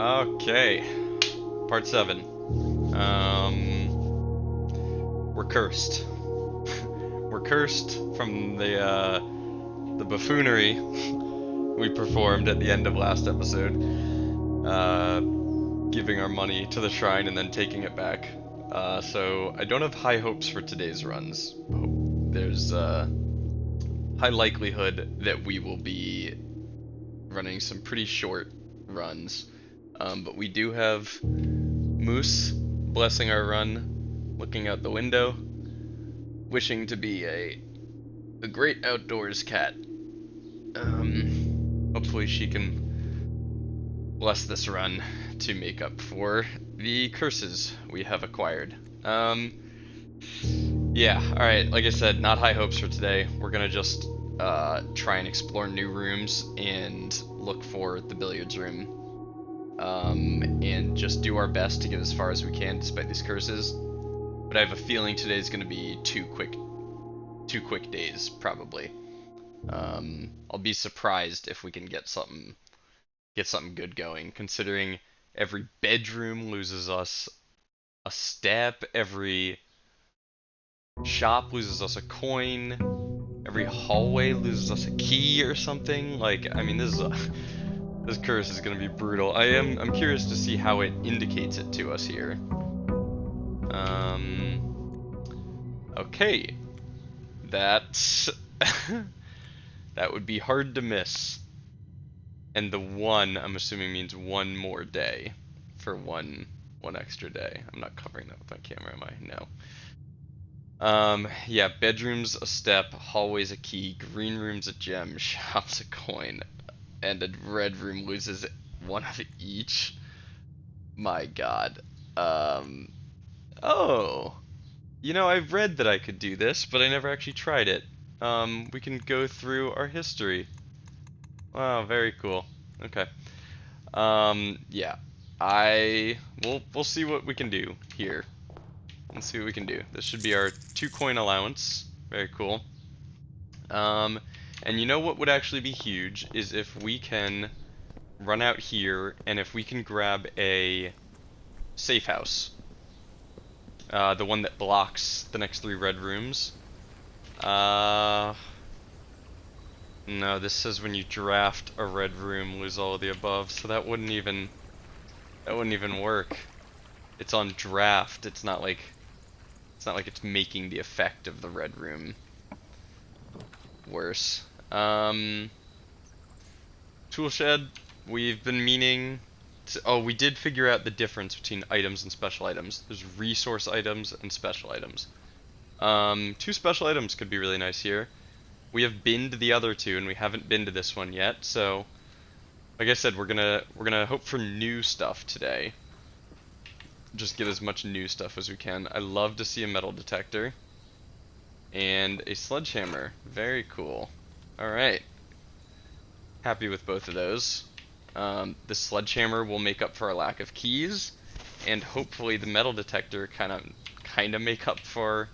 Okay, part 7. We're cursed. We're cursed from the buffoonery we performed at the end of last episode, giving our money to the shrine and then taking it back. So I don't have high hopes for today's runs. There's high likelihood that we will be running some pretty short runs. But we do have Moose blessing our run, looking out the window, wishing to be a great outdoors cat. Hopefully she can bless this run to make up for the curses we have acquired. Yeah, alright, like I said, not high hopes for today. We're gonna just try and explore new rooms and look for the billiards room. And just do our best to get as far as we can despite these curses. But I have a feeling today's gonna be two quick days, probably. I'll be surprised if we can get something good going, considering every bedroom loses us a step, every shop loses us a coin, every hallway loses us a key or something. Like, I mean, this curse is gonna be brutal. I'm curious to see how it indicates it to us here. Okay, that's that would be hard to miss. And the one, I'm assuming, means one more day for one extra day. I'm not covering that with my camera, am I? No. Yeah, bedrooms a step, hallways a key, green rooms a gem, shops a coin, and a red room loses one of each. My God. Oh. You know, I've read that I could do this, but I never actually tried it. We can go through our history. Wow, very cool. Okay. Yeah. We'll see what we can do here. Let's see what we can do. This should be our 2 coin allowance. Very cool. And you know what would actually be huge is if we can run out here and if we can grab a safe house. The one that blocks the next 3 red rooms. No, this says when you draft a red room, lose all of the above, so that wouldn't even work. It's on draft. It's not like it's making the effect of the red room worse. Tool shed. We've been meaning to, oh, we did figure out the difference between items and special items. There's resource items and special items. 2 special items could be really nice here. We have binned the other 2, and we haven't binned this one yet. So, like I said, we're gonna hope for new stuff today. Just get as much new stuff as we can. I love to see a metal detector and a sledgehammer. Very cool. All right. Happy with both of those. The sledgehammer will make up for our lack of keys, and hopefully the metal detector kind of make up for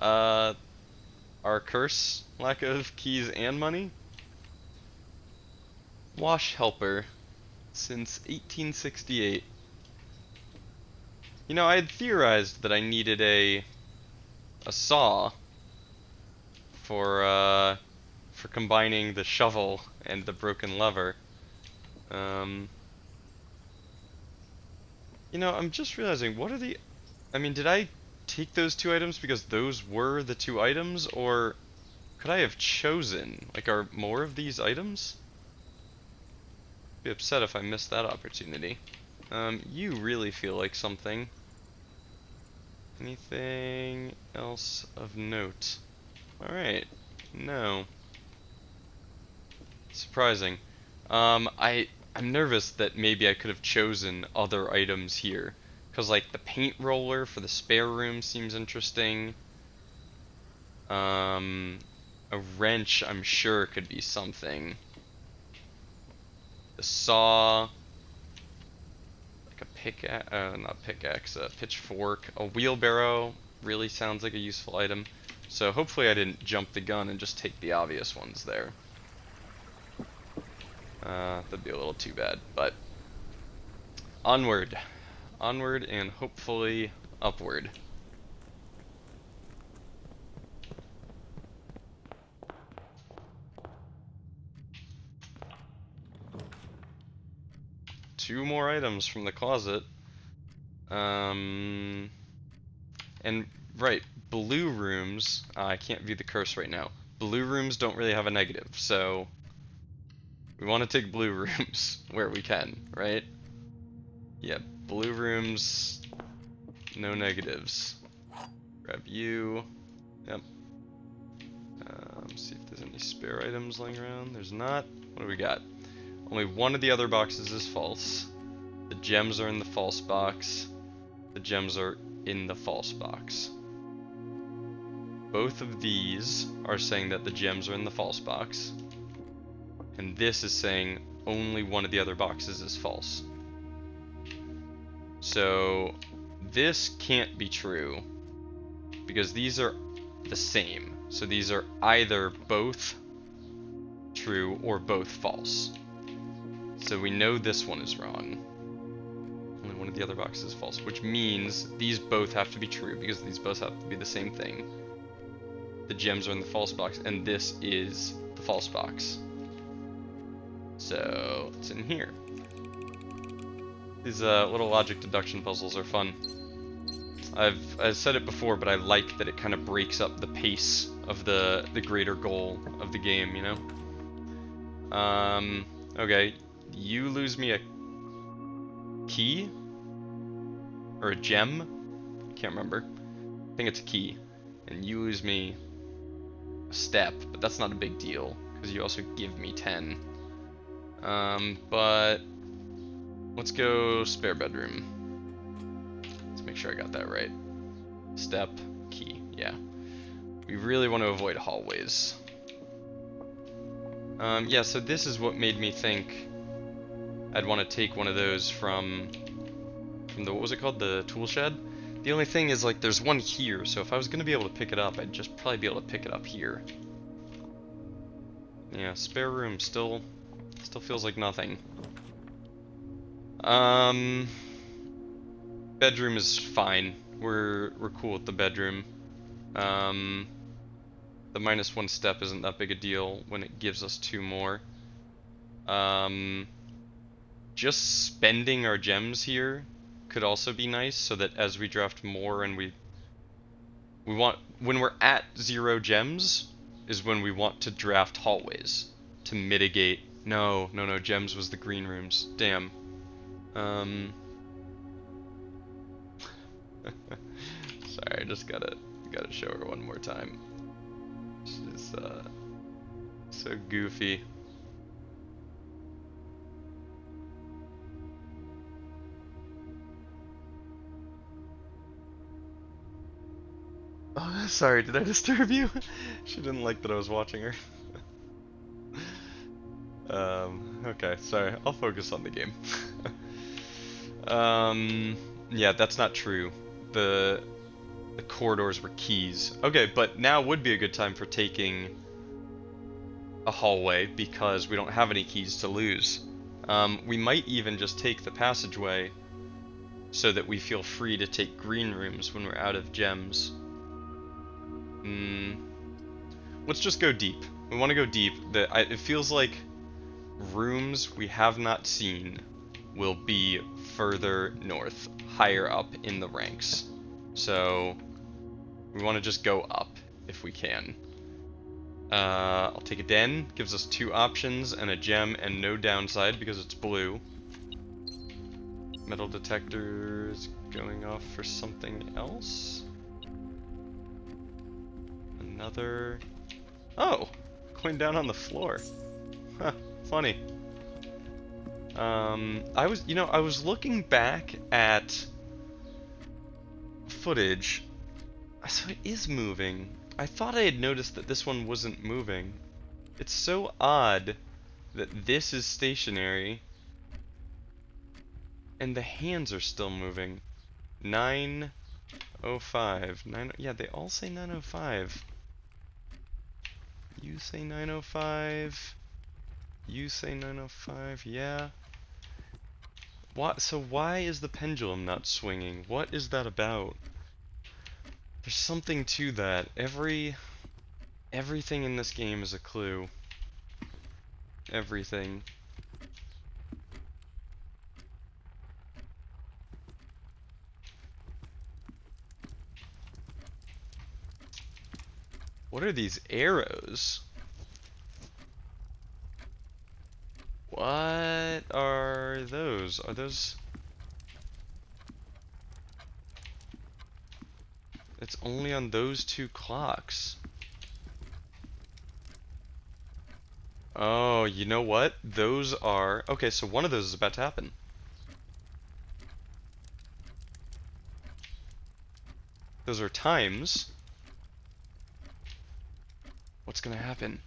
our curse, lack of keys and money. Wash helper since 1868. You know, I had theorized that I needed a saw for combining the shovel and the broken lever. You know, I'm just realizing, what are the... I mean, did I take those 2 items because those were the 2 items, or could I have chosen? Like, are more of these items? I'd be upset if I missed that opportunity. You really feel like something. Anything else of note? Alright. No. Surprising. I'm nervous that maybe I could have chosen other items here. Because, like, the paint roller for the spare room seems interesting. A wrench, I'm sure, could be something. The saw... like a pickaxe... not pickaxe, a pitchfork. A wheelbarrow really sounds like a useful item. So hopefully I didn't jump the gun and just take the obvious ones there. That'd be a little too bad, but Onward. Onward and hopefully upward. Two more items from the closet. And right, blue rooms, I can't view the curse right now. Blue rooms don't really have a negative, so we want to take blue rooms where we can, right? Yeah, blue rooms, no negatives. Grab you. Yep. See if there's any spare items laying around. There's not. What do we got? Only one of the other boxes is false. The gems are in the false box. The gems are in the false box. Both of these are saying that the gems are in the false box. And this is saying only one of the other boxes is false. So this can't be true because these are the same. So these are either both true or both false. So we know this one is wrong. Only one of the other boxes is false, which means these both have to be true because these both have to be the same thing. The gems are in the false box, and this is the false box. So it's in here. These little logic deduction puzzles are fun. I've said it before, but I like that it kind of breaks up the pace of the greater goal of the game, you know? Okay, you lose me a key? Or a gem? Can't remember. I think it's a key. And you lose me a step, but that's not a big deal, because you also give me 10. But let's go spare bedroom. Let's make sure I got that right. Step, key, yeah. We really want to avoid hallways. Yeah, so this is what made me think I'd want to take one of those from the, what was it called? The tool shed? The only thing is, like, there's one here, so if I was going to be able to pick it up, I'd just probably be able to pick it up here. Yeah, spare room still feels like nothing. Bedroom is fine. We're cool with the bedroom. The -1 step isn't that big a deal when it gives us 2 more. Just spending our gems here could also be nice, so that as we draft more and we want, when we're at 0 gems is when we want to draft hallways to mitigate. No, gems was the green rooms. Damn. Sorry, I just gotta show her one more time. She's so goofy. Oh, sorry, did I disturb you? She didn't like that I was watching her. Okay, sorry, I'll focus on the game. Yeah, that's not true. The corridors were keys. Okay, but now would be a good time for taking a hallway because we don't have any keys to lose. We might even just take the passageway so that we feel free to take green rooms when we're out of gems. Let's just go deep. We want to go deep. It feels like rooms we have not seen will be further north, higher up in the ranks. So we want to just go up if we can. I'll take a den. Gives us 2 options and a gem and no downside because it's blue. Metal detector is going off for something else. Another. Oh, going down on the floor. Huh, funny. I was looking back at footage. So it is moving. I thought I had noticed that this one wasn't moving. It's so odd that this is stationary and the hands are still moving. 9:05. Yeah, they all say 9:05. You say 9:05. You say 9:05. Yeah. why is the pendulum not swinging? What is that about? There's something to that. Everything in this game is a clue. Everything. What are these arrows? What are those? Are those... It's only on those two clocks. Oh, you know what? Those are... Okay, so one of those is about to happen. Those are times. What's gonna happen?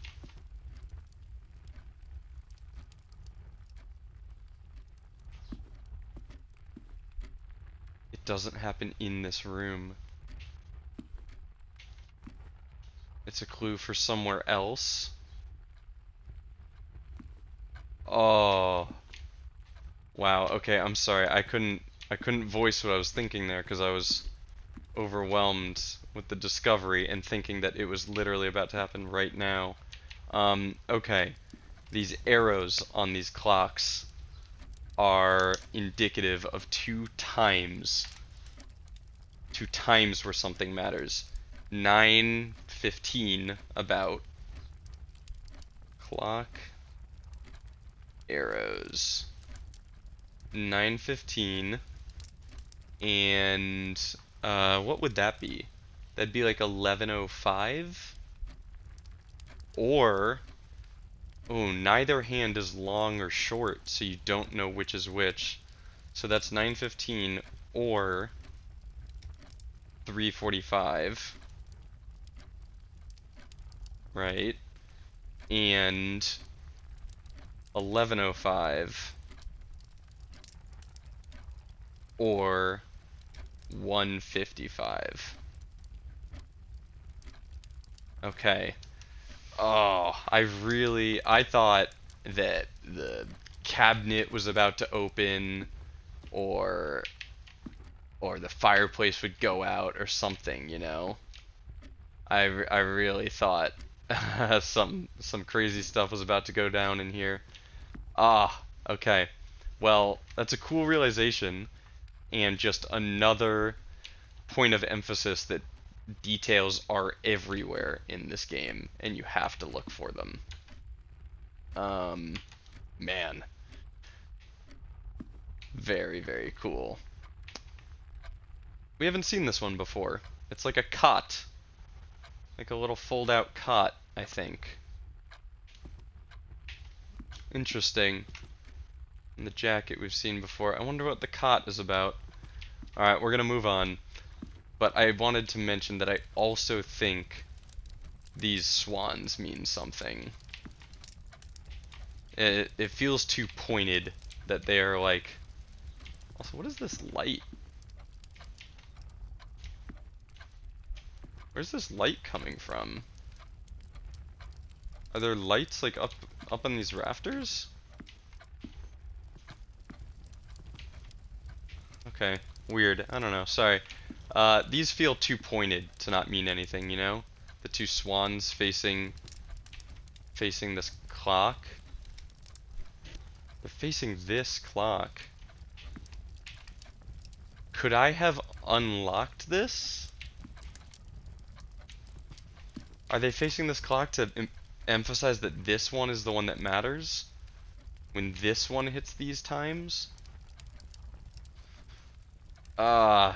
It doesn't happen in this room. It's a clue for somewhere else. Oh. Wow, okay, I'm sorry. I couldn't voice what I was thinking there because I was overwhelmed with the discovery and thinking that it was literally about to happen right now. Okay. These arrows on these clocks are indicative of two times. Two times where something matters. 9:15 about. Clock. Arrows. 9:15 and what would that be? That'd be like 11:05 or oh, neither hand is long or short, so you don't know which is which. So that's 9:15 or 3:45, right? And 11:05 or 1:55. Okay. Oh, I thought that the cabinet was about to open or the fireplace would go out or something, you know. I really thought some crazy stuff was about to go down in here. Ah, okay. Well, that's a cool realization and just another point of emphasis that details are everywhere in this game and you have to look for them. Man. Very, very cool. We haven't seen this one before. It's like a cot. Like a little fold-out cot, I think. Interesting. And the jacket we've seen before. I wonder what the cot is about. Alright, we're gonna move on. But I wanted to mention that I also think these swans mean something. It feels too pointed that they are like... Also, what is this light? Where's this light coming from? Are there lights like up on these rafters? Okay, weird. I don't know. Sorry. These feel too pointed to not mean anything, you know? The two swans facing this clock. They're facing this clock. Could I have unlocked this? Are they facing this clock to emphasize that this one is the one that matters? When this one hits these times?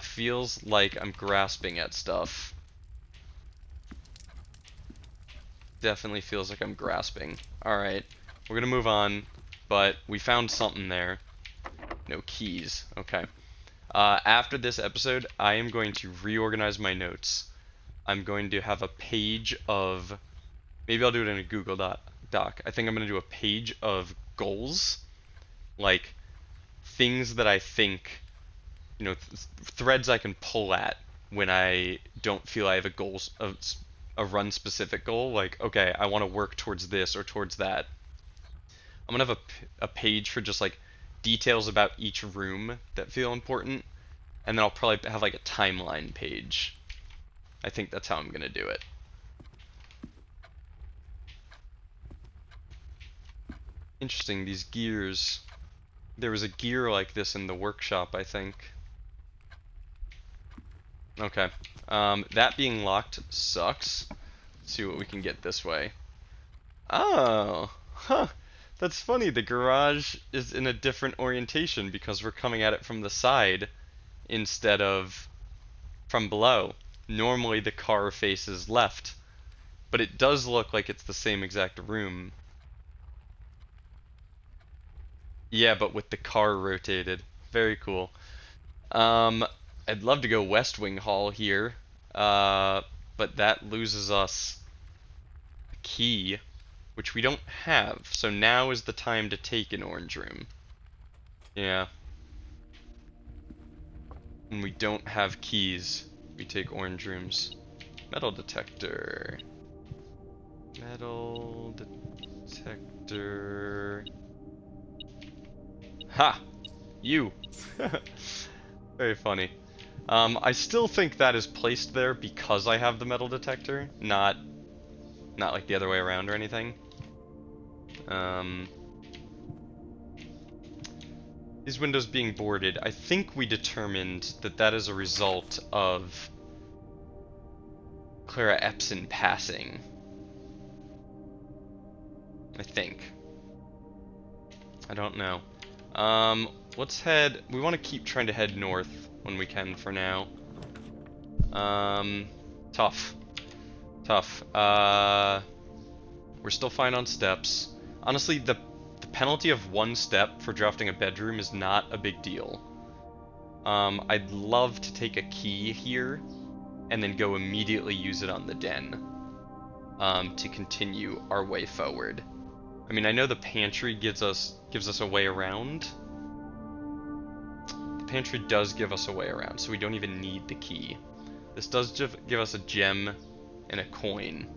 Feels like I'm grasping at stuff. Definitely feels like I'm grasping. Alright, we're gonna move on, but we found something there. No keys. Okay. After this episode, I am going to reorganize my notes. I'm going to have a page of... Maybe I'll do it in a Google Doc. I think I'm going to do a page of goals. Like, things that I think... You know, threads I can pull at when I don't feel I have a run-specific goal. Like, okay, I want to work towards this or towards that. I'm going to have a page for just, like, details about each room that feel important, and then I'll probably have like a timeline page. I think that's how I'm gonna do it. Interesting, these gears. There was a gear like this in the workshop, I think. Okay. That being locked sucks. Let's see what we can get this way. Oh, huh. That's funny. The garage is in a different orientation because we're coming at it from the side instead of from below. Normally the car faces left, but it does look like it's the same exact room. Yeah, but with the car rotated. Very cool. I'd love to go West Wing Hall here, but that loses us a key, which we don't have. So now is the time to take an orange room. Yeah. When we don't have keys, we take orange rooms. Metal detector. Metal detector. Ha! You! Very funny. I still think that is placed there because I have the metal detector, not like the other way around or anything. These windows being boarded, I think we determined that that is a result of Clara Epson passing. I think. I don't know. Let's head... We want to keep trying to head north when we can for now. Tough. Tough. We're still fine on steps. Honestly, the penalty of 1 step for drafting a bedroom is not a big deal. I'd love to take a key here and then go immediately use it on the den to continue our way forward. I mean, I know the pantry gives us a way around. The pantry does give us a way around, so we don't even need the key. This does give us a gem and a coin,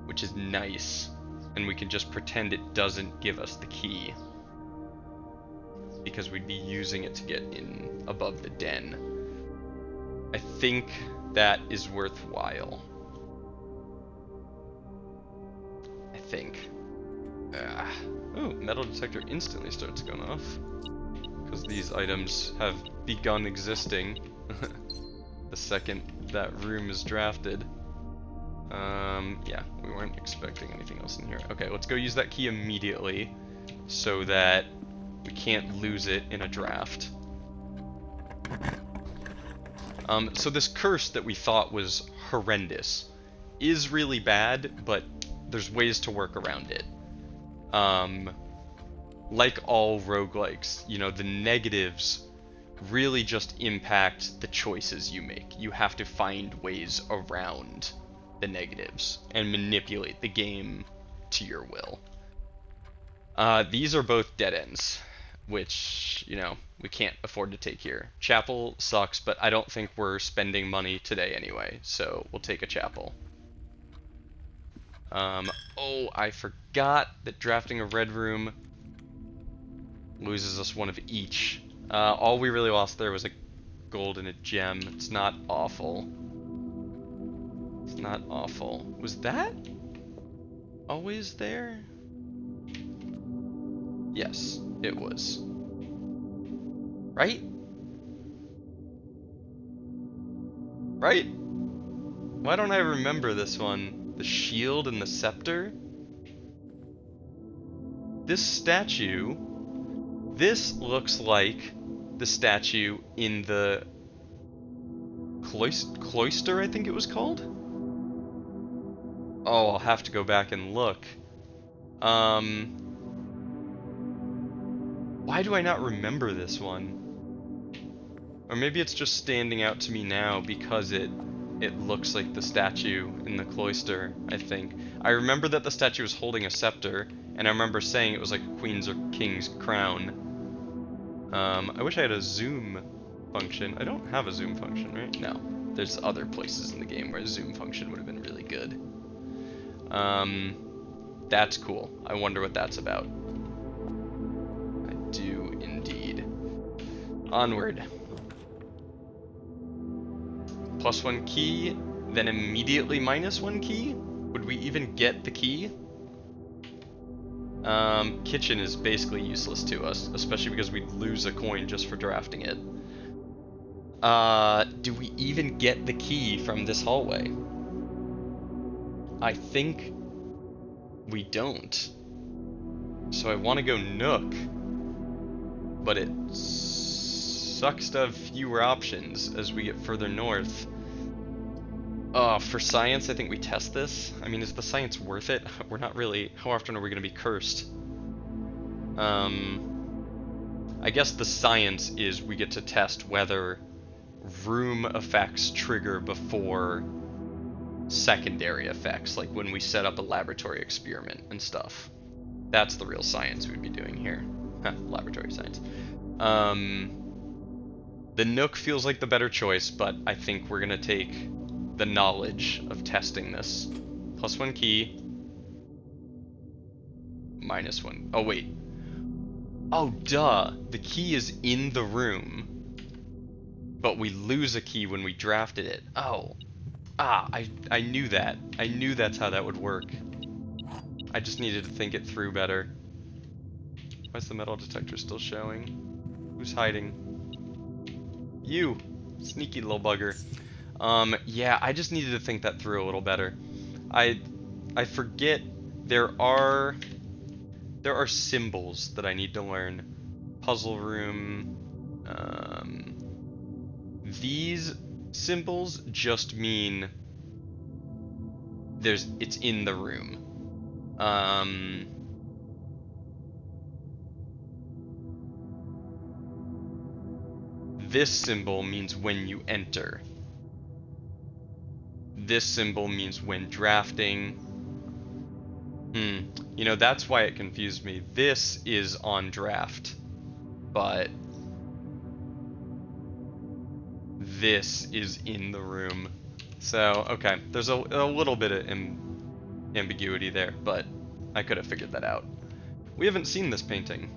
which is nice. And we can just pretend it doesn't give us the key, because we'd be using it to get in above the den. I think that is worthwhile. I think. Ooh, metal detector instantly starts going off because these items have begun existing the second that room is drafted. Yeah, we weren't expecting anything else in here. Okay, let's go use that key immediately so that we can't lose it in a draft. So this curse that we thought was horrendous is really bad, but there's ways to work around it. Like all roguelikes, you know, the negatives really just impact the choices you make. You have to find ways around the negatives and manipulate the game to your will. These are both dead ends, which, you know, we can't afford to take here. Chapel sucks, but I don't think we're spending money today anyway, so we'll take a chapel. Oh, I forgot that drafting a red room loses us one of each. All we really lost there was a gold and a gem. It's not awful. It's not awful. Was that always there? Yes, it was. Right? Right? Why don't I remember this one? The shield and the scepter? This statue... This looks like the statue in the cloister, I think it was called? Oh, I'll have to go back and look. Why do I not remember this one? Or maybe it's just standing out to me now because it looks like the statue in the cloister, I think. I remember that the statue was holding a scepter, and I remember saying it was like a queen's or king's crown. I wish I had a zoom function. I don't have a zoom function, right? No. There's other places in the game where a zoom function would have been really good. That's cool. I wonder what that's about. I do Onward. +1 key, then immediately -1 key? Would we even get the key? Kitchen is basically useless to us, especially because we'd lose a coin just for drafting it. Do we even get the key from this hallway? I think we don't. So I want to go Nook, but it sucks to have fewer options as we get further north. For science, I think we test this. I mean, is the science worth it? We're not really... How often are we going to be cursed? I guess the science is we get to test whether room effects trigger before secondary effects, like when we set up a laboratory experiment and stuff. That's the real science we'd be doing here. Laboratory science. The Nook feels like the better choice, but I think we're going to take the knowledge of testing this. +1 key. -1. Oh, wait. Oh, duh. The key is in the room. But we lose a key when we drafted it. Oh. I knew that. I knew that's how that would work. I just needed to think it through better. Why is the metal detector still showing? Who's hiding? You! Sneaky little bugger. Yeah, I just needed to think that through a little better. I forget there are symbols that I need to learn. Puzzle room. These symbols just mean it's in the room. This symbol means when you enter. This symbol means when drafting. You know, that's why it confused me. This is on draft, but this is in the room. So, okay, there's a little bit of ambiguity there, but I could have figured that out. We haven't seen this painting.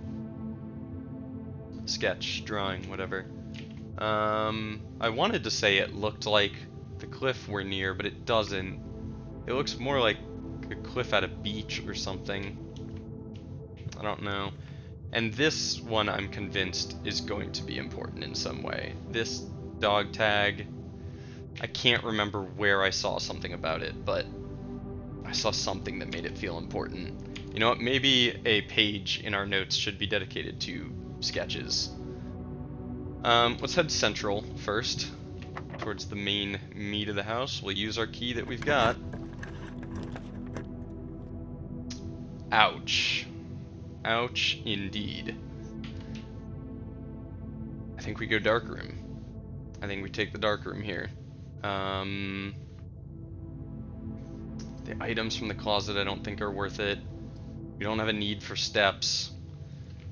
Sketch, drawing, whatever. I wanted to say it looked like the cliff we're near, but it doesn't. It looks more like a cliff at a beach or something. I don't know. And this one, I'm convinced, is going to be important in some way. This dog tag, I can't remember where I saw something about it, but I saw something that made it feel important. You know what, maybe a page in our notes should be dedicated to sketches. Let's head central first, towards the main meat of the house. We'll use our key that we've got. Ouch. Ouch indeed. I think we go dark room. I think we take the dark room here. The items from the closet I don't think are worth it. We don't have a need for steps.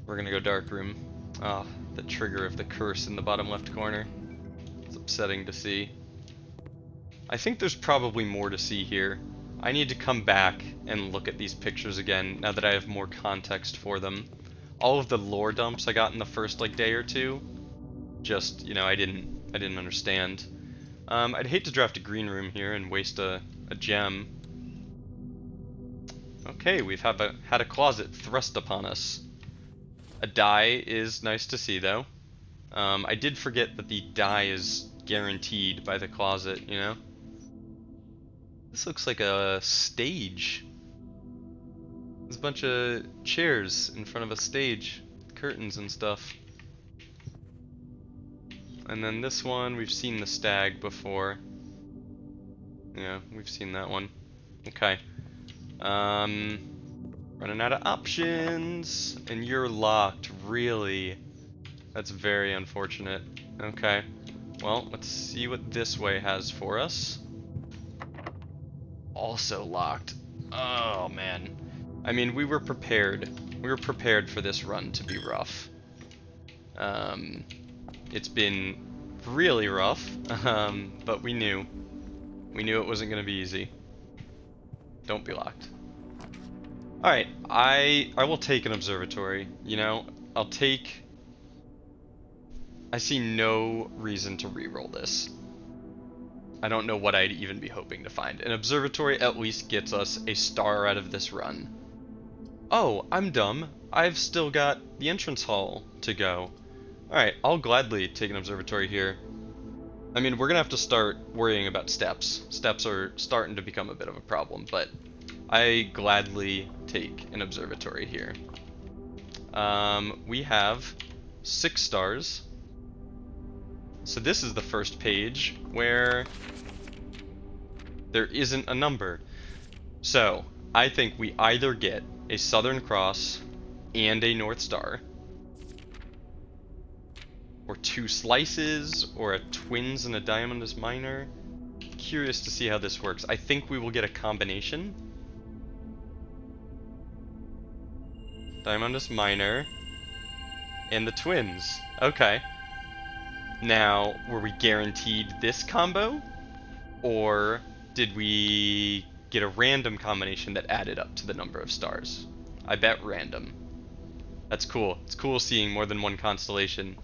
We're gonna go dark room. Ah, the trigger of the curse in the bottom left corner. It's upsetting to see. I think there's probably more to see here. I need to come back and look at these pictures again now that I have more context for them. All of the lore dumps I got in the first like day or two, just, you know, I didn't understand. I'd hate to draft a green room here and waste a gem. Okay, we've had a closet thrust upon us. A die is nice to see, though. I did forget that the die is guaranteed by the closet, you know? This looks like a stage. There's a bunch of chairs in front of a stage, curtains and stuff. And then this one, we've seen the stag before. Yeah, we've seen that one. Okay. Running out of options, and you're locked, really? That's very unfortunate. Okay, well, let's see what this way has for us. Also locked. Oh, man. I mean, we were prepared. We were prepared for this run to be rough. It's been really rough, but we knew. We knew it wasn't going to be easy. Don't be locked. Alright, I will take an observatory, you know? I'll take I see no reason to re-roll this. I don't know what I'd even be hoping to find. An observatory at least gets us a star out of this run. Oh, I'm dumb. I've still got the entrance hall to go. Alright, I'll gladly take an observatory here. I mean, we're gonna have to start worrying about steps. Steps are starting to become a bit of a problem, but I gladly take an observatory here. We have 6 stars. So this is the first page where there isn't a number. So I think we either get a Southern Cross and a North Star, or 2 slices, or a Twins and a Diamondus Minor. Curious to see how this works. I think we will get a combination. Diamondus Minor and the Twins. Okay. Now, were we guaranteed this combo? Or did we get a random combination that added up to the number of stars? I bet random. That's cool. It's cool seeing more than one constellation.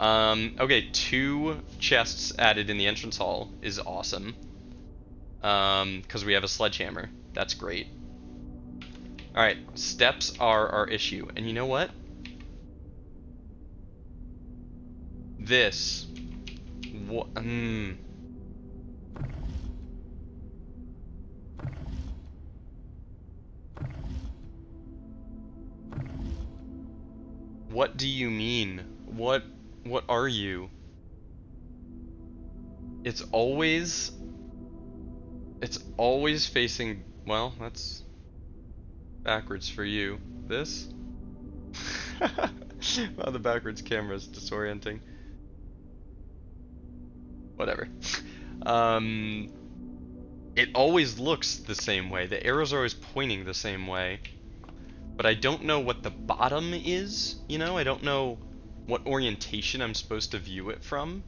Okay, 2 chests added in the entrance hall is awesome. Because we have a sledgehammer. That's great. Alright, steps are our issue. And you know what? This. What? What do you mean? What are you? It's always facing, well, that's backwards for you. This? Wow, the backwards camera is disorienting. Whatever. It always looks the same way. The arrows are always pointing the same way. But I don't know what the bottom is, you know? I don't know what orientation I'm supposed to view it from.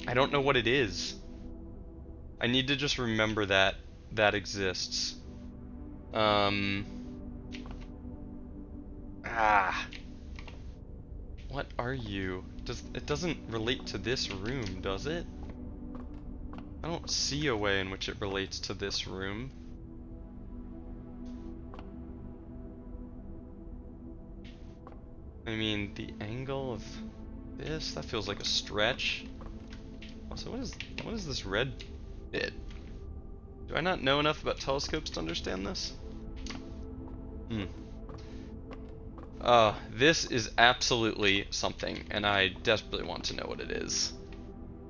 I don't know what it is. I need to just remember that that exists. What are you? It doesn't relate to this room, does it? I don't see a way in which it relates to this room. I mean, the angle of this, that feels like a stretch. Also, what is this red bit? Do I not know enough about telescopes to understand this? This is absolutely something, and I desperately want to know what it is.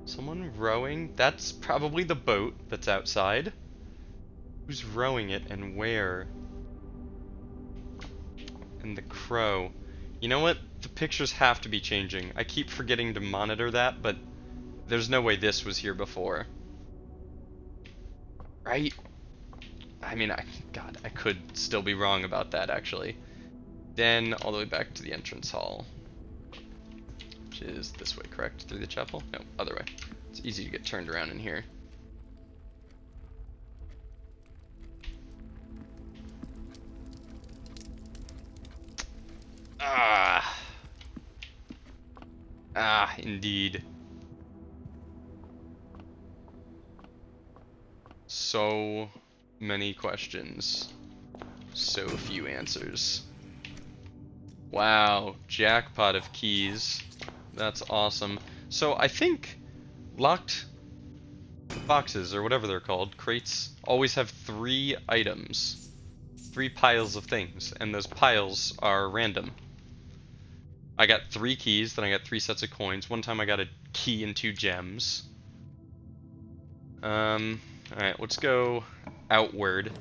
Someone rowing? That's probably the boat that's outside. Who's rowing it and where? And the crow. You know what? The pictures have to be changing. I keep forgetting to monitor that, but there's no way this was here before. Right? I mean, God, I could still be wrong about that, actually. Then, all the way back to the entrance hall. Which is this way, correct? Through the chapel? No, other way. It's easy to get turned around in here. Indeed. So many questions, so few answers. Wow, jackpot of keys. That's awesome. So I think locked boxes, or whatever they're called, crates, always have 3 items. 3 piles of things, and those piles are random. I got 3 keys, then I got 3 sets of coins. One time I got a key and 2 gems. Alright, let's go outward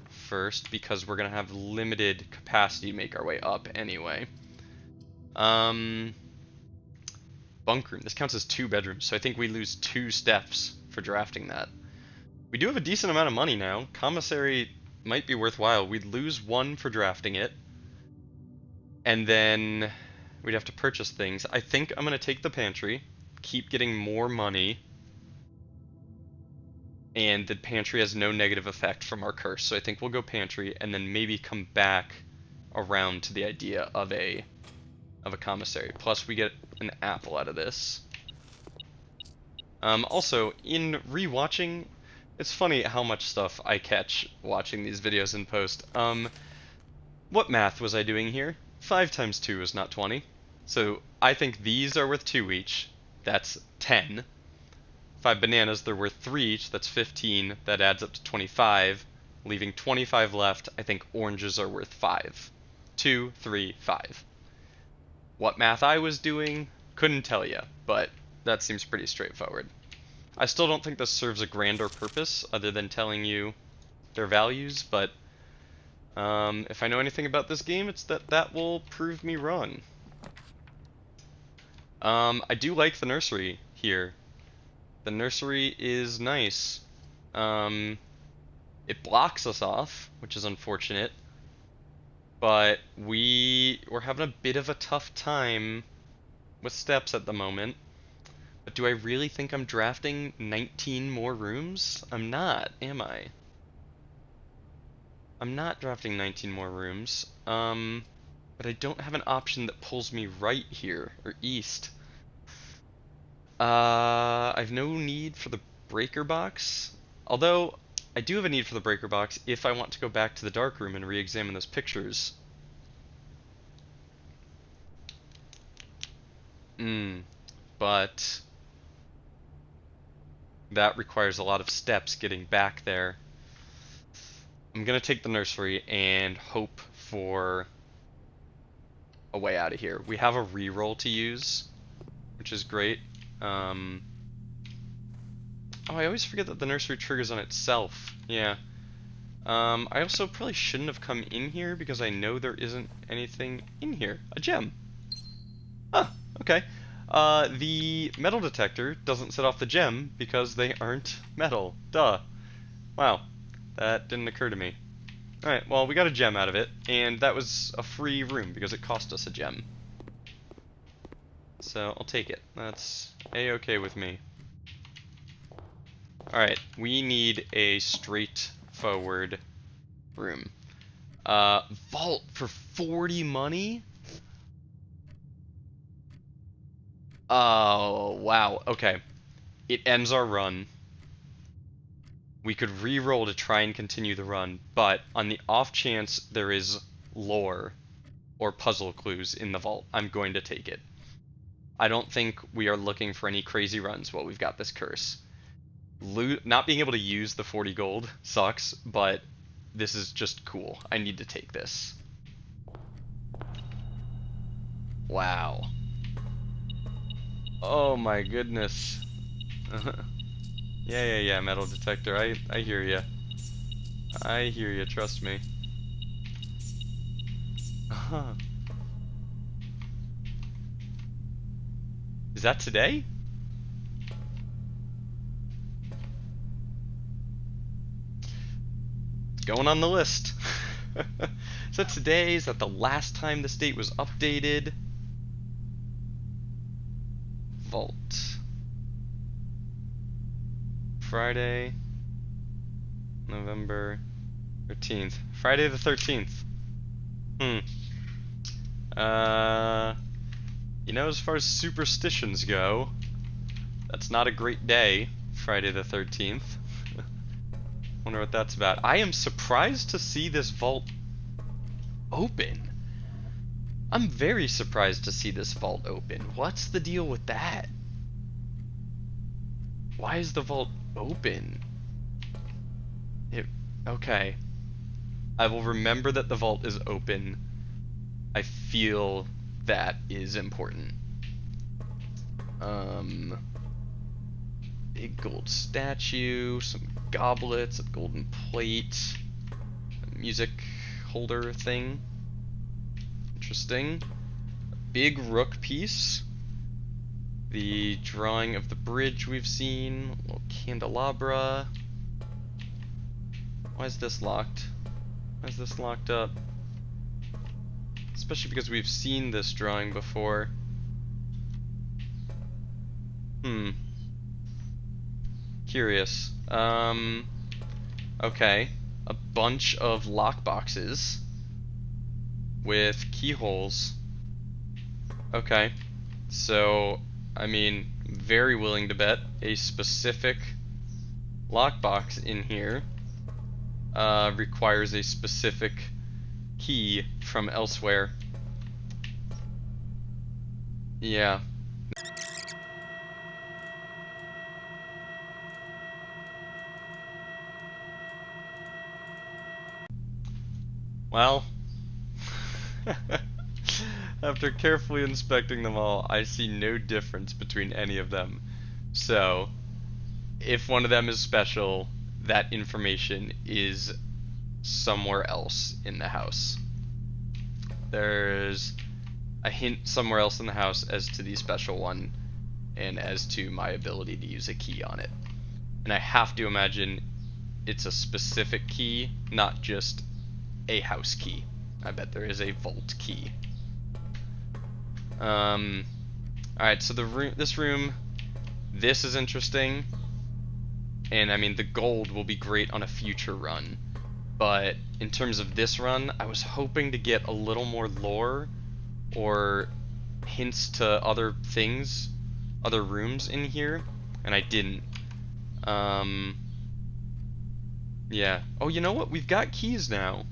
first, because we're gonna have limited capacity to make our way up anyway. Bunk room. This counts as 2 bedrooms, so I think we lose 2 steps for drafting that. We do have a decent amount of money now. Commissary might be worthwhile. We'd lose 1 for drafting it, and then we'd have to purchase things. I think I'm gonna take the pantry, keep getting more money, and the pantry has no negative effect from our curse, so I think we'll go pantry, and then maybe come back around to the idea of a commissary. Plus, we get an apple out of this. Also, in rewatching, it's funny how much stuff I catch watching these videos in post. What math was I doing here? 5 times 2 is not 20. So I think these are worth 2 each. That's 10. 5 bananas, they're worth 3 each. That's 15. That adds up to 25. Leaving 25 left, I think oranges are worth 5. 2, 3, 5. What math I was doing, couldn't tell you, but that seems pretty straightforward. I still don't think this serves a grander purpose other than telling you their values, but if I know anything about this game, it's that will prove me wrong. I do like the nursery here. The nursery is nice. It blocks us off, which is unfortunate, but we're having a bit of a tough time with steps at the moment. But do I really think I'm drafting 19 more rooms? I'm not, am I? I'm not drafting 19 more rooms. But I don't have an option that pulls me right here, or east. I've no need for the breaker box. Although, I do have a need for the breaker box if I want to go back to the dark room and re-examine those pictures. But that requires a lot of steps getting back there. I'm gonna take the nursery and hope for a way out of here. We have a reroll to use, which is great. Oh, I always forget that the nursery triggers on itself. Yeah. I also probably shouldn't have come in here because I know there isn't anything in here. A gem. Ah, okay. The metal detector doesn't set off the gem because they aren't metal. Duh. Wow. That didn't occur to me. Alright, well, we got a gem out of it, and that was a free room because it cost us a gem. So, I'll take it. That's a-okay with me. Alright, we need a straightforward room. Vault for 40 money? Oh, wow. Okay. It ends our run. We could re-roll to try and continue the run, but on the off chance there is lore or puzzle clues in the vault, I'm going to take it. I don't think we are looking for any crazy runs while we've got this curse. Not being able to use the 40 gold sucks, but this is just cool. I need to take this. Wow. Oh my goodness. Yeah, metal detector. I hear ya. I hear ya, trust me. Is that today? It's going on the list. Is that today? Is that the last time this date was updated? Vault. Friday, November 13th. Friday the 13th. You know, as far as superstitions go, that's not a great day, Friday the 13th. Wonder what that's about. I am surprised to see this vault open. I'm very surprised to see this vault open. What's the deal with that? Why is the vault open? Okay. I will remember that the vault is open. I feel that is important. Big gold statue, some goblets, a golden plate, a music holder thing. Interesting. A big rook piece. The drawing of the bridge we've seen. A little candelabra. Why is this locked? Why is this locked up? Especially because we've seen this drawing before. Curious. Okay. A bunch of lockboxes. with keyholes. Okay, so I mean, very willing to bet a specific lockbox in here requires a specific key from elsewhere. Yeah. Well, after carefully inspecting them all, I see no difference between any of them. So, if one of them is special, that information is somewhere else in the house. There's a hint somewhere else in the house as to the special one and as to my ability to use a key on it. And I have to imagine it's a specific key, not just a house key. I bet there is a vault key. Alright, so this room, this is interesting. And I mean, the gold will be great on a future run. But in terms of this run, I was hoping to get a little more lore or hints to other things, other rooms in here, and I didn't. Yeah. Oh, you know what? We've got keys now.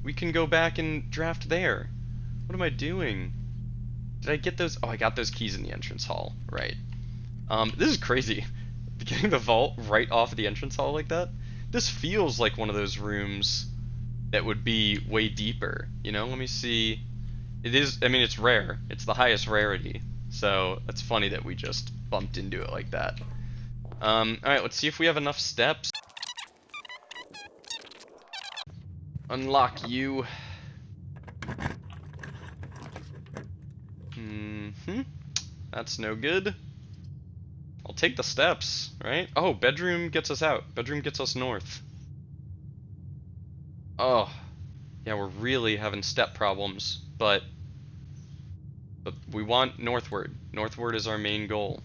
We can go back and draft there. What am I doing? Did I get those? Oh, I got those keys in the entrance hall. Right. This is crazy. Getting the vault right off the entrance hall like that? This feels like one of those rooms that would be way deeper. You know, let me see. It is, I mean, it's rare. It's the highest rarity. So, it's funny that we just bumped into it like that. Alright, let's see if we have enough steps. Unlock you. That's no good. I'll take the steps, right? Oh, bedroom gets us out. Bedroom gets us north. Oh, yeah, we're really having step problems, but we want northward. Northward is our main goal.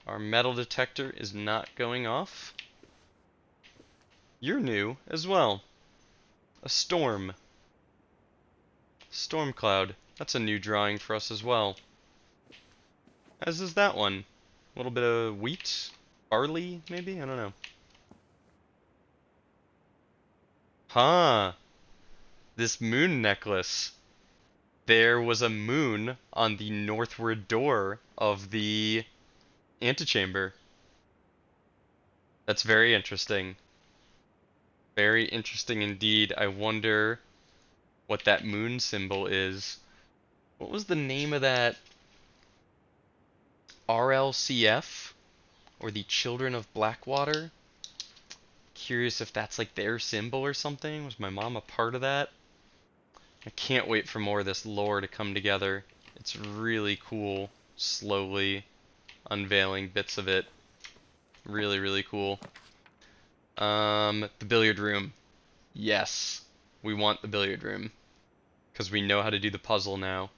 Our metal detector is not going off. You're new as well. A storm. Storm cloud. That's a new drawing for us as well. As is that one. A little bit of wheat? Barley, maybe? I don't know. Huh. This moon necklace. There was a moon on the northward door of the antechamber. That's very interesting. Very interesting indeed. I wonder what that moon symbol is. What was the name of that? RLCF? Or the Children of Blackwater? Curious if that's like their symbol or something. Was my mom a part of that? I can't wait for more of this lore to come together. It's really cool. Slowly unveiling bits of it. Really, really cool. The billiard room. Yes. We want the billiard room. Because we know how to do the puzzle now.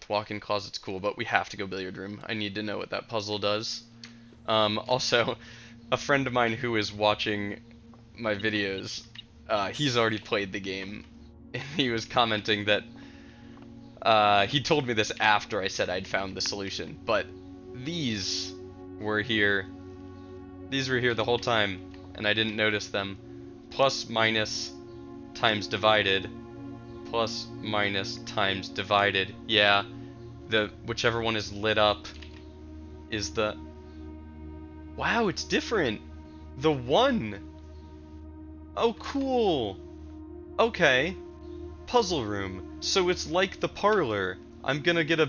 Walk-in closet's cool, but we have to go billiard room. I need to know what that puzzle does. Also, a friend of mine who is watching my videos, he's already played the game, and he was commenting that he told me this after I said I'd found the solution, but these were here. These were here the whole time, and I didn't notice them. Plus, minus, times divided. Plus, minus, times divided. Yeah, whichever one is lit up is the... Wow, it's different! The 1! Oh, cool! Okay. Puzzle room. So it's like the parlor. I'm gonna get a...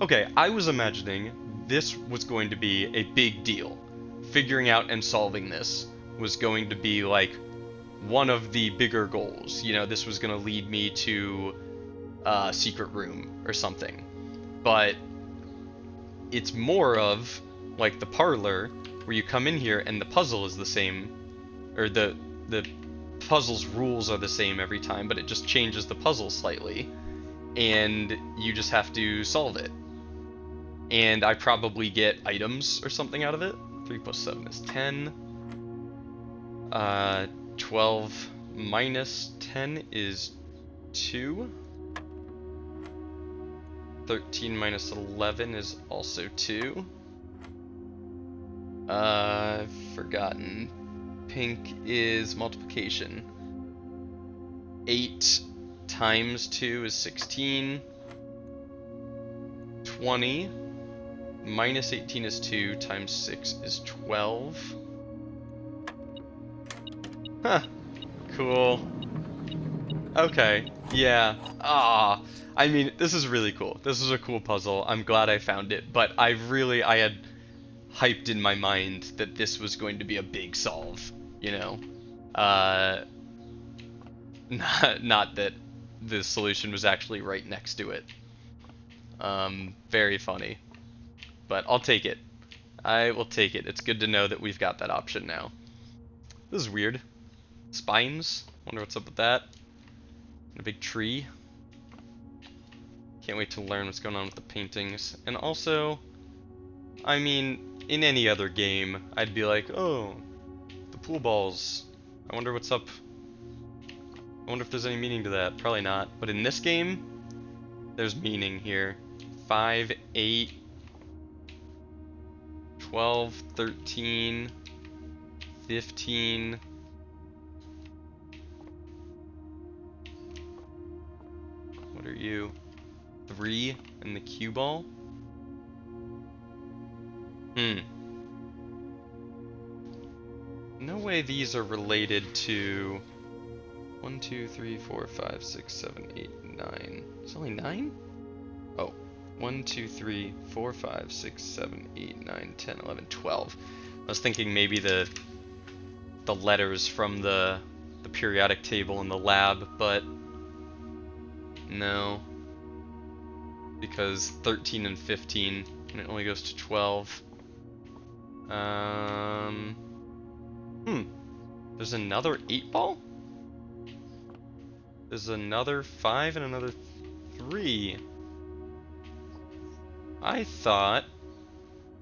Okay, I was imagining this was going to be a big deal. Figuring out and solving this was going to be like one of the bigger goals. You know, this was gonna lead me to a secret room or something. But it's more of like the parlor, where you come in here and the puzzle is the same, or the puzzle's rules are the same every time, but it just changes the puzzle slightly, and you just have to solve it. And I probably get items or something out of it. 3 plus 7 is 10. Uh, 12 minus 10 is 2. 13 minus 11 is also 2. I've forgotten. Pink is multiplication. 8 times 2 is 16. 20 minus 18 is 2 times 6 is 12. Huh. Cool. Okay. Yeah. Ah. I mean, this is really cool. This is a cool puzzle. I'm glad I found it, but I had hyped in my mind that this was going to be a big solve, you know? Uh, not that the solution was actually right next to it. Very funny. But I'll take it. I will take it. It's good to know that we've got that option now. This is weird. Spines? Wonder what's up with that. And a big tree. Can't wait to learn what's going on with the paintings. And also, I mean, in any other game, I'd be like, oh, the pool balls. I wonder what's up. I wonder if there's any meaning to that. Probably not. But in this game, there's meaning here. 5, 8, 12, 13, 15. What are you? 3 and the cue ball? No way these are related to 1, 2, 3, 4, 5, 6, 7, 8, 9. It's only 9? Oh. 1, 2, 3, 4, 5, 6, 7, 8, 9, 10, 11, 12. I was thinking maybe the letters from the periodic table in the lab, but no. Because 13 and 15, and it only goes to 12. There's another 8 ball? There's another 5 and another 3. I thought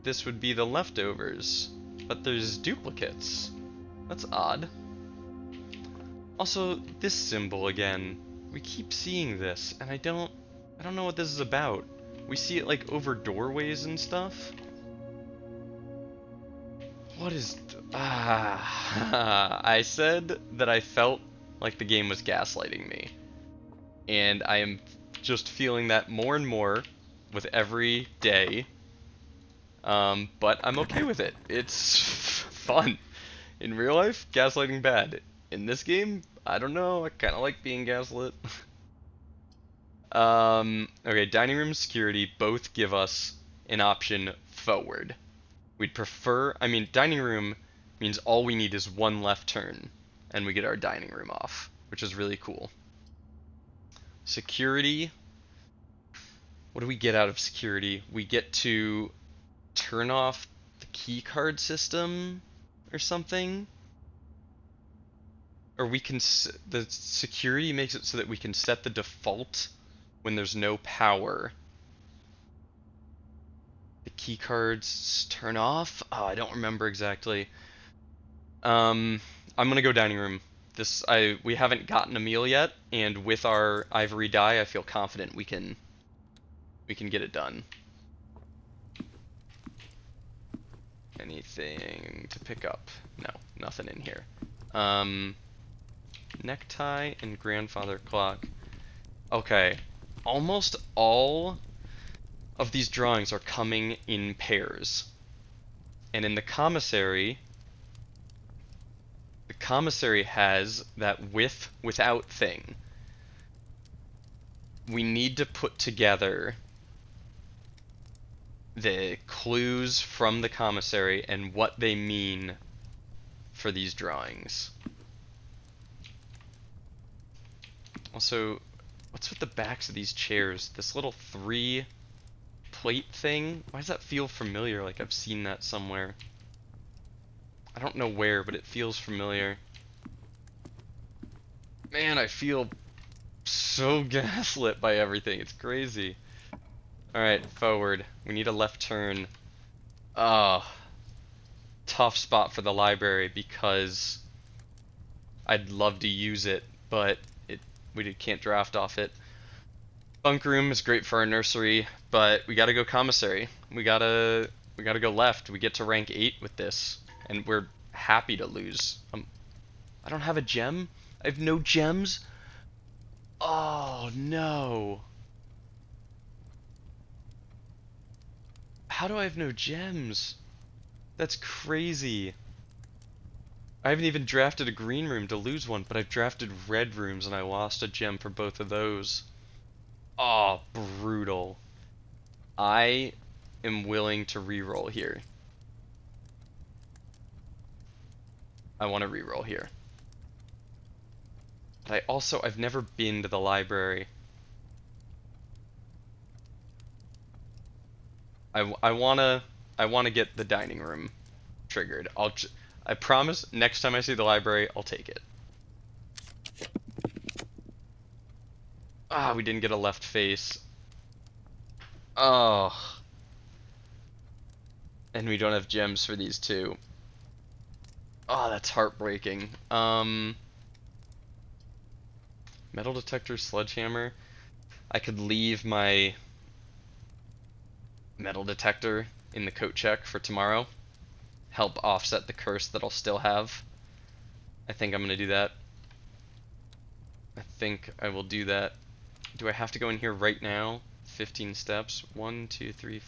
this would be the leftovers, but there's duplicates. That's odd. Also, this symbol again. We keep seeing this, and I don't know what this is about. We see it like over doorways and stuff. What is... I said that I felt like the game was gaslighting me. And I am just feeling that more and more with every day. But I'm okay with it. It's fun. In real life, gaslighting bad. In this game, I don't know. I kind of like being gaslit. Okay, dining room and security both give us an option forward. We'd prefer, I mean, dining room means all we need is one left turn, and we get our dining room off, which is really cool. Security, what do we get out of security? We get to turn off the key card system or something? Or we can, the security makes it so that we can set the default when there's no power. The key cards turn off? Oh, I don't remember exactly. I'm gonna go dining room. We haven't gotten a meal yet, and with our ivory die, I feel confident we can get it done. Anything to pick up? No, nothing in here. Necktie and grandfather clock. Okay, almost all of these drawings are coming in pairs. And in the commissary has that with without thing. We need to put together the clues from the commissary and what they mean for these drawings. Also, what's with the backs of these chairs? This little 3 plate thing? Why does that feel familiar? Like I've seen that somewhere. I don't know where, but it feels familiar. Man, I feel so gaslit by everything. It's crazy. Alright, forward. We need a left turn. Tough spot for the library because I'd love to use it, but we can't draft off it. Bunk room is great for our nursery, but we gotta go commissary. We gotta go left. We get to rank 8 with this, and we're happy to lose. I don't have a gem? I have no gems? Oh no. How do I have no gems? That's crazy. I haven't even drafted a green room to lose one, but I've drafted red rooms and I lost a gem for both of those. Oh, brutal. I am willing to reroll here. I want to reroll here. But I've never been to the library. I wanna get the dining room triggered. I promise next time I see the library, I'll take it. Ah, we didn't get a left face. Oh. And we don't have gems for these two. Oh, that's heartbreaking. Metal detector, sledgehammer. I could leave my metal detector in the coat check for tomorrow. Help offset the curse that I'll still have. I think I'm gonna do that. I think I will do that. Do I have to go in here right now? 15 steps. 1, 2, 3.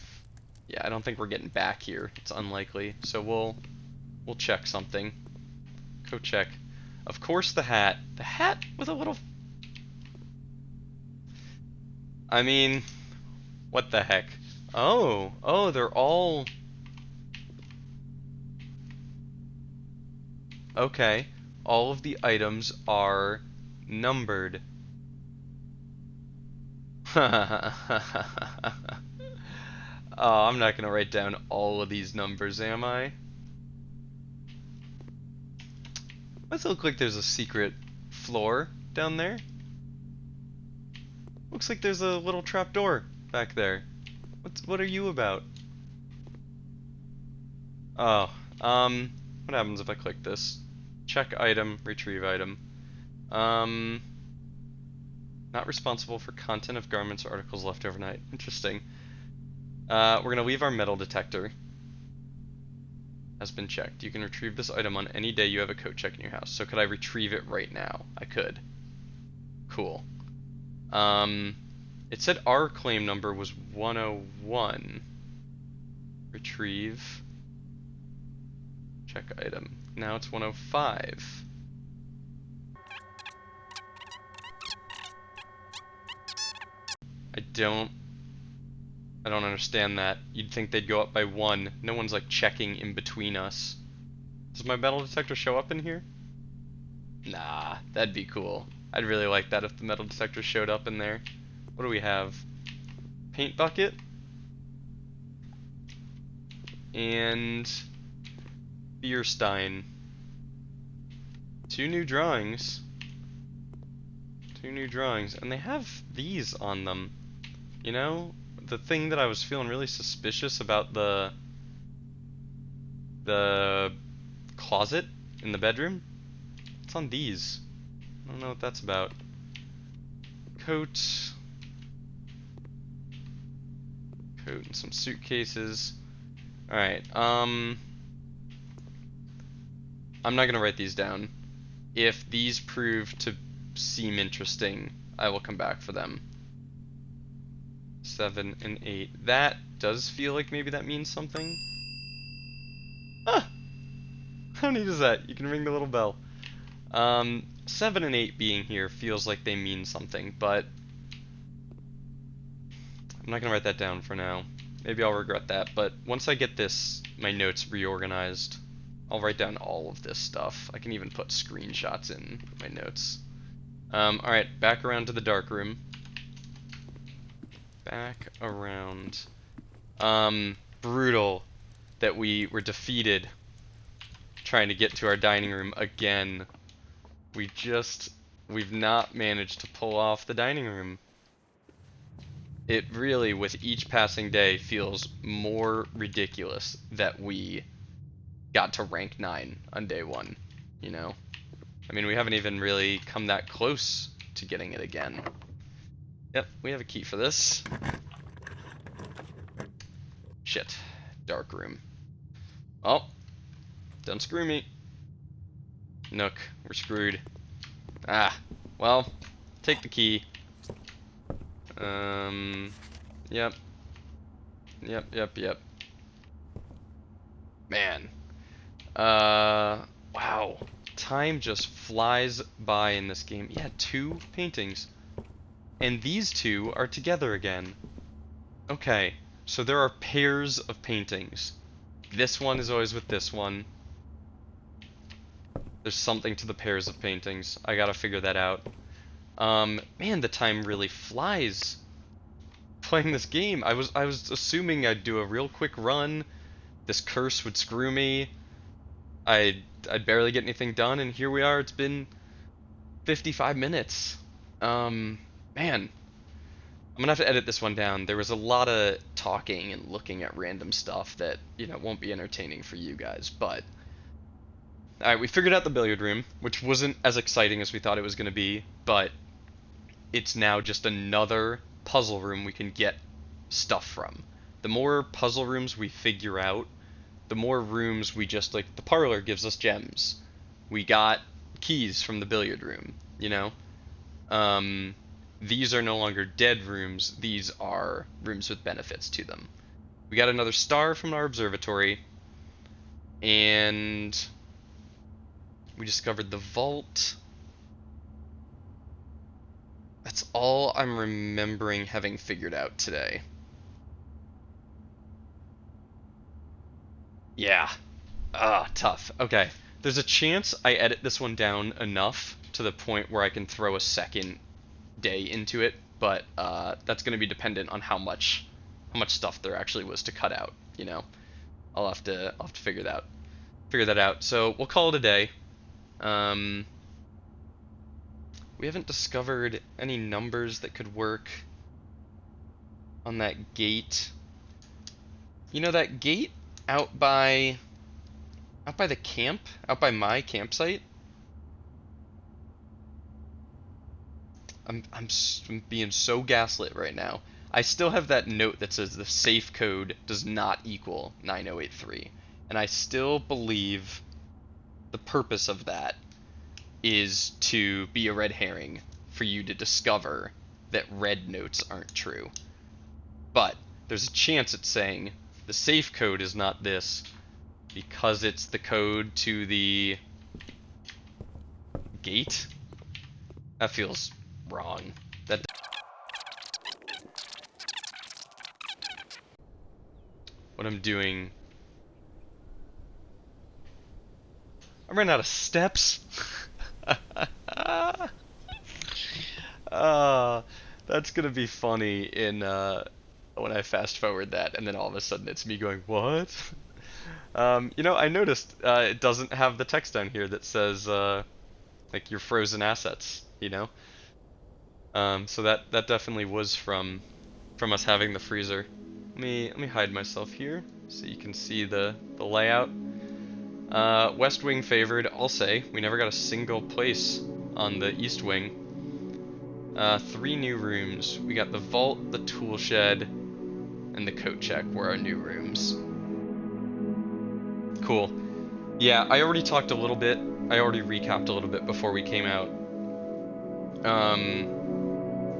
Yeah, I don't think we're getting back here. It's unlikely. So we'll check something. Coat check. Of course the hat. The hat with a little... I mean, what the heck? Oh, they're all... Okay. All of the items are numbered. Oh, I'm not gonna write down all of these numbers, am I? Does it look like there's a secret floor down there? Looks like there's a little trapdoor back there. What are you about? Oh, what happens if I click this? Check item, retrieve item. Not responsible for content of garments or articles left overnight. Interesting. We're gonna leave our metal detector. Has been checked. You can retrieve this item on any day you have a coat check in your house. So could I retrieve it right now? I could. Cool. It said our claim number was 101. Retrieve. Check item. Now it's 105. I don't understand that. You'd think they'd go up by 1. No one's like checking in between us. Does my metal detector show up in here? Nah, that'd be cool. I'd really like that if the metal detector showed up in there. What do we have? Paint bucket. And beer stein. 2 new drawings. 2 new drawings. And they have these on them. You know? The thing that I was feeling really suspicious about the closet in the bedroom, it's on these. I don't know what that's about. Coat and some suitcases. Alright, I'm not gonna write these down. If these prove to seem interesting, I will come back for them. 7 and 8. That does feel like maybe that means something. Ah! How neat is that? You can ring the little bell. 7 and 8 being here feels like they mean something, but I'm not gonna write that down for now. Maybe I'll regret that, but once I get my notes reorganized, I'll write down all of this stuff. I can even put screenshots in my notes. Alright, back around to the dark room. Back around. Brutal that we were defeated trying to get to our dining room again. We've not managed to pull off the dining room. It really, with each passing day, feels more ridiculous that we got to rank 9 on day 1, you know? I mean, we haven't even really come that close to getting it again. Yep, we have a key for this. Shit. Dark room. Oh. Don't screw me. Nook, we're screwed. Ah. Well, take the key. Yep. Yep. Man. Wow. Time just flies by in this game. Yeah, 2 paintings. And these 2 are together again. Okay, so there are pairs of paintings. This one is always with this one. There's something to the pairs of paintings. I gotta figure that out. Man, the time really flies playing this game. I was assuming I'd do a real quick run. This curse would screw me. I'd barely get anything done, and here we are. It's been 55 minutes. Man, I'm gonna have to edit this one down. There was a lot of talking and looking at random stuff that, you know, won't be entertaining for you guys, but... Alright, we figured out the billiard room, which wasn't as exciting as we thought it was gonna be, but it's now just another puzzle room we can get stuff from. The more puzzle rooms we figure out, the more rooms we just, like, the parlor gives us gems. We got keys from the billiard room, you know? These are no longer dead rooms, these are rooms with benefits to them. We got another star from our observatory, and we discovered the vault. That's all I'm remembering having figured out today. Yeah. Tough. Okay. There's a chance I edit this one down enough to the point where I can throw a second day into it, but that's going to be dependent on how much stuff there actually was to cut out, you know. I'll have to figure that out. So we'll call it a day. We haven't discovered any numbers that could work on that gate. You know, that gate out by the camp, out by my campsite. I'm being so gaslit right now. I still have that note that says the safe code does not equal 9083, and I still believe the purpose of that is to be a red herring for you to discover that red notes aren't true. But there's a chance it's saying the safe code is not this because it's the code to the gate. That feels wrong. What I'm doing... I ran out of steps. That's gonna be funny in when I fast forward that, and then all of a sudden it's me going, what? You know, I noticed it doesn't have the text down here that says like your frozen assets, you know. So that definitely was from us having the freezer. Let me hide myself here so you can see the layout. West wing favored, I'll say. We never got a single place on the east wing. 3 new rooms. We got the vault, the tool shed, and the coat check were our new rooms. Cool. Yeah, I already talked a little bit. I already recapped a little bit before we came out.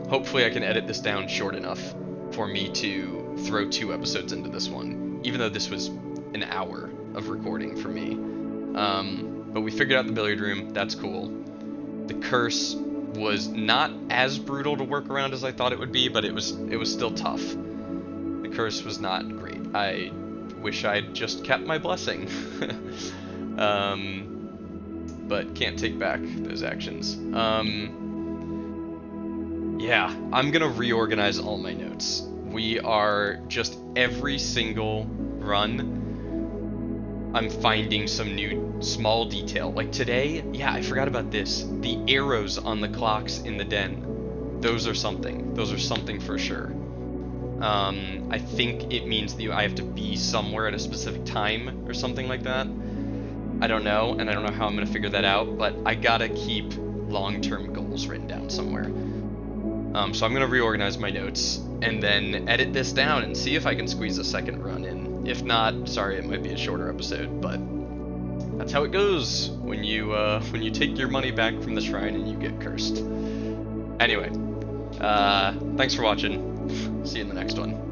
Hopefully I can edit this down short enough for me to throw 2 episodes into this one, even though this was an hour of recording for me. But we figured out the billiard room. That's cool. The curse was not as brutal to work around as I thought it would be, but it was still tough. The curse was not great. I wish I'd just kept my blessing. But can't take back those actions. Yeah, I'm gonna reorganize all my notes. We are just every single run, I'm finding some new small detail. Like today, yeah, I forgot about this. The arrows on the clocks in the den, those are something. Those are something for sure. I think it means that I have to be somewhere at a specific time or something like that. I don't know, and I don't know how I'm gonna figure that out, but I gotta keep long-term goals written down somewhere. So I'm gonna reorganize my notes and then edit this down and see if I can squeeze a second run in. If not, sorry, it might be a shorter episode, but that's how it goes when you take your money back from the shrine and you get cursed. Anyway, thanks for watching. See you in the next one.